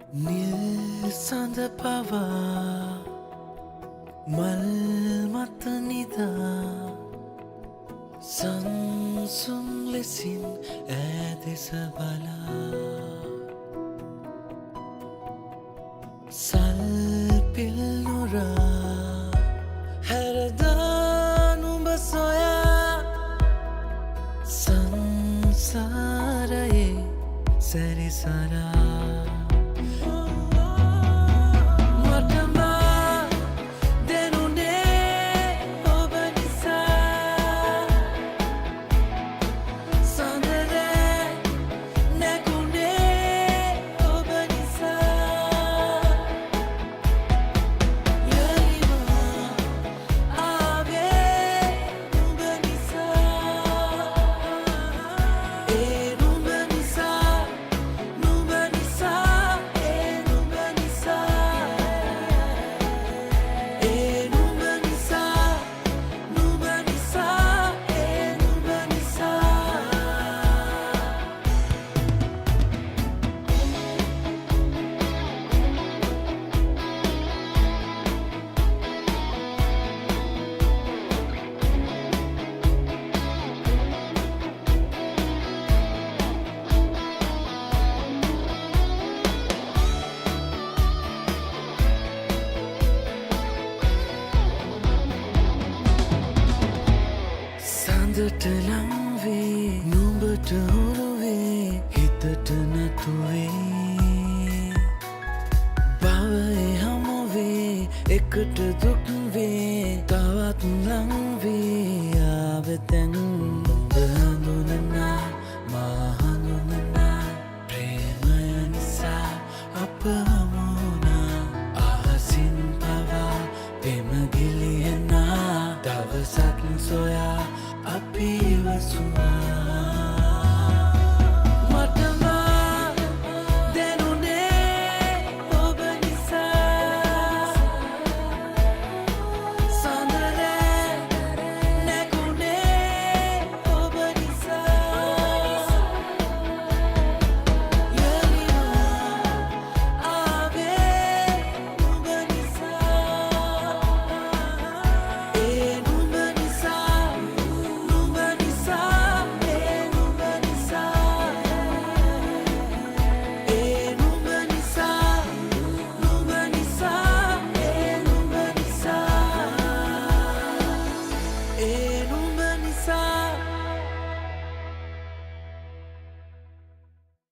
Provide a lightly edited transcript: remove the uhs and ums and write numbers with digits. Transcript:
නිල් සඳ පවා මල් මත නිදා සංසුන් ලෙසින් ඈදෙස බලා සල්පිල් නොරා හැරදා නුඹ සොයා සංසාරයේ සැරිසරා සඳට ලංවේ නුඹට හුරුවේ හිතට නැතුවේ භවයේ හමුවේ එකට දුක්වේ තවත් ලංවේ ආවතැන් හඳුනනා මා හඳුනනා ප්‍රේමය නිසා අප හමුුණා අහසින් පවා පෙම ගිලිහෙනා දවසක් සොයා අපිව සුවා